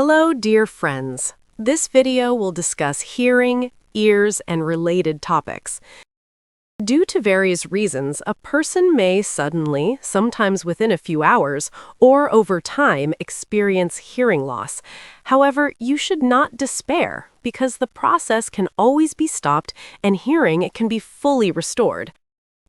Hello, dear friends. This video will discuss hearing, ears, and related topics. Due to various reasons, a person may suddenly, sometimes within a few hours, or over time, experience hearing loss. However, you should not despair because the process can always be stopped and hearing can be fully restored.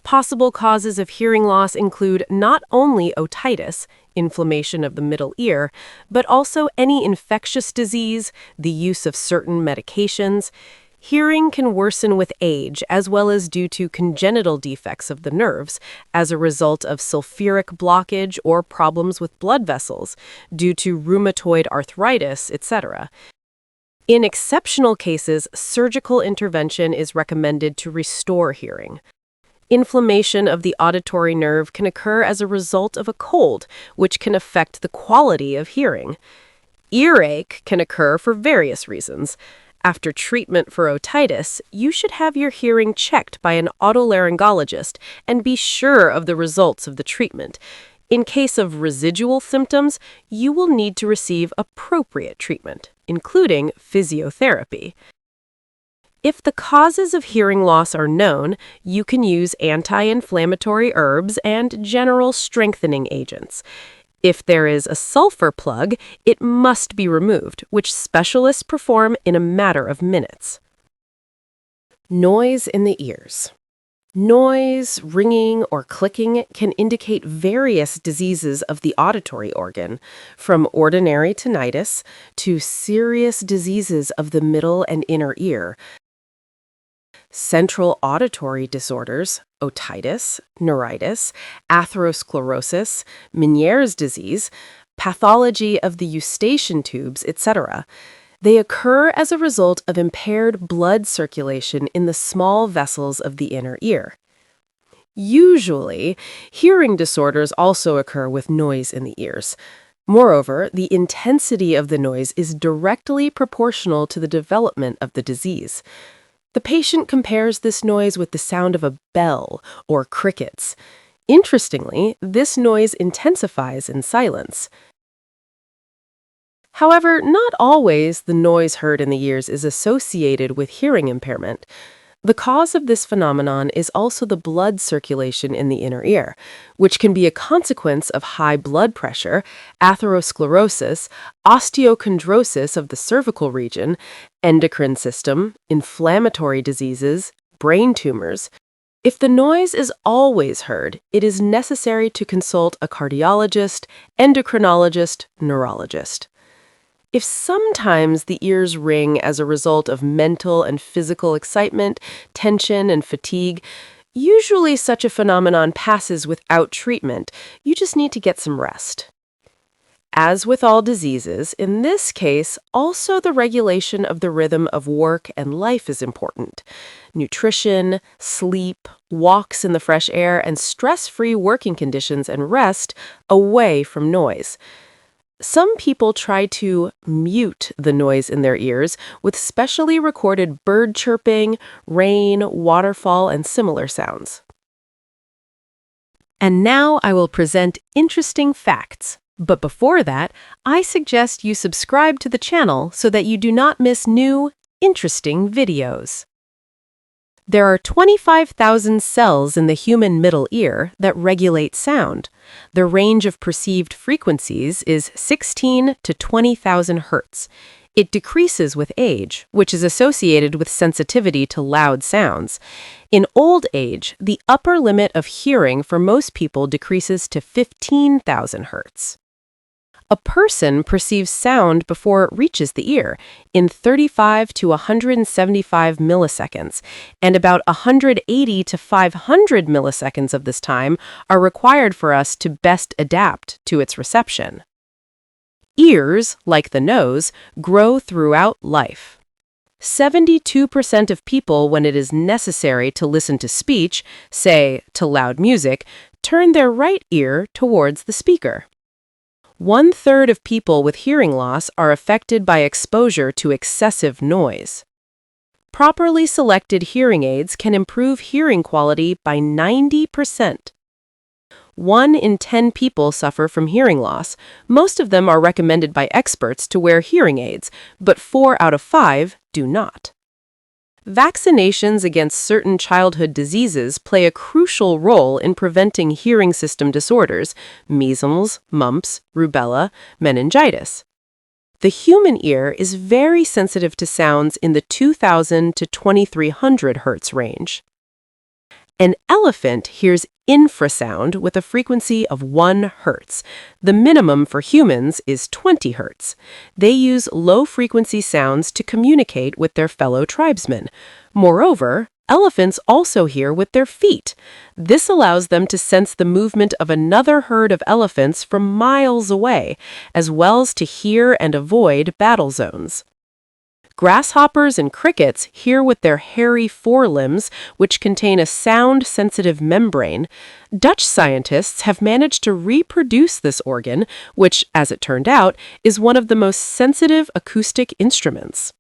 Possible causes of hearing loss include not only otitis, inflammation of the middle ear, but also any infectious disease, the use of certain medications. Hearing can worsen with age as well as due to congenital defects of the nerves as a result of sulfuric blockage or problems with blood vessels, due to rheumatoid arthritis, etc. In exceptional cases, surgical intervention is recommended to restore hearing. Inflammation of the auditory nerve can occur as a result of a cold, which can affect the quality of hearing. Earache can occur for various reasons. After treatment for otitis, you should have your hearing checked by an otolaryngologist and be sure of the results of the treatment. In case of residual symptoms, you will need to receive appropriate treatment, including physiotherapy. If the causes of hearing loss are known, you can use anti-inflammatory herbs and general strengthening agents. If there is a sulfur plug, it must be removed, which specialists perform in a matter of minutes. Noise in the ears. Noise, ringing, or clicking can indicate various diseases of the auditory organ, from ordinary tinnitus to serious diseases of the middle and inner ear. Central auditory disorders, otitis, neuritis, atherosclerosis, Meniere's disease, pathology of the eustachian tubes, etc. They occur as a result of impaired blood circulation in the small vessels of the inner ear. Usually, hearing disorders also occur with noise in the ears. Moreover, the intensity of the noise is directly proportional to the development of the disease. The patient compares this noise with the sound of a bell or crickets. Interestingly, this noise intensifies in silence. However, not always the noise heard in the ears is associated with hearing impairment. The cause of this phenomenon is also the blood circulation in the inner ear, which can be a consequence of high blood pressure, atherosclerosis, osteochondrosis of the cervical region, endocrine system, inflammatory diseases, brain tumors. If the noise is always heard, it is necessary to consult a cardiologist, endocrinologist, neurologist. If sometimes the ears ring as a result of mental and physical excitement, tension, and fatigue, usually such a phenomenon passes without treatment. You just need to get some rest. As with all diseases, in this case, also the regulation of the rhythm of work and life is important. Nutrition, sleep, walks in the fresh air, and stress-free working conditions and rest away from noise. Some people try to mute the noise in their ears with specially recorded bird chirping, rain, waterfall, and similar sounds. And now I will present interesting facts. But before that, I suggest you subscribe to the channel so that you do not miss new, interesting videos. There are 25,000 cells in the human middle ear that regulate sound. The range of perceived frequencies is 16 to 20,000 hertz. It decreases with age, which is associated with sensitivity to loud sounds. In old age, the upper limit of hearing for most people decreases to 15,000 hertz. A person perceives sound before it reaches the ear in 35 to 175 milliseconds, and about 180 to 500 milliseconds of this time are required for us to best adapt to its reception. Ears, like the nose, grow throughout life. 72% of people, when it is necessary to listen to speech, say to loud music, turn their right ear towards the speaker. 1/3 of people with hearing loss are affected by exposure to excessive noise. Properly selected hearing aids can improve hearing quality by 90%. 1 in 10 people suffer from hearing loss. Most of them are recommended by experts to wear hearing aids, but 4 out of 5 do not. Vaccinations against certain childhood diseases play a crucial role in preventing hearing system disorders: measles, mumps, rubella, meningitis. The human ear is very sensitive to sounds in the 2000 to 2300 Hz range. An elephant hears infrasound with a frequency of 1 Hz. The minimum for humans is 20 Hz. They use low-frequency sounds to communicate with their fellow tribesmen. Moreover, elephants also hear with their feet. This allows them to sense the movement of another herd of elephants from miles away, as well as to hear and avoid battle zones. Grasshoppers and crickets hear with their hairy forelimbs, which contain a sound-sensitive membrane. Dutch scientists have managed to reproduce this organ, which, as it turned out, is one of the most sensitive acoustic instruments.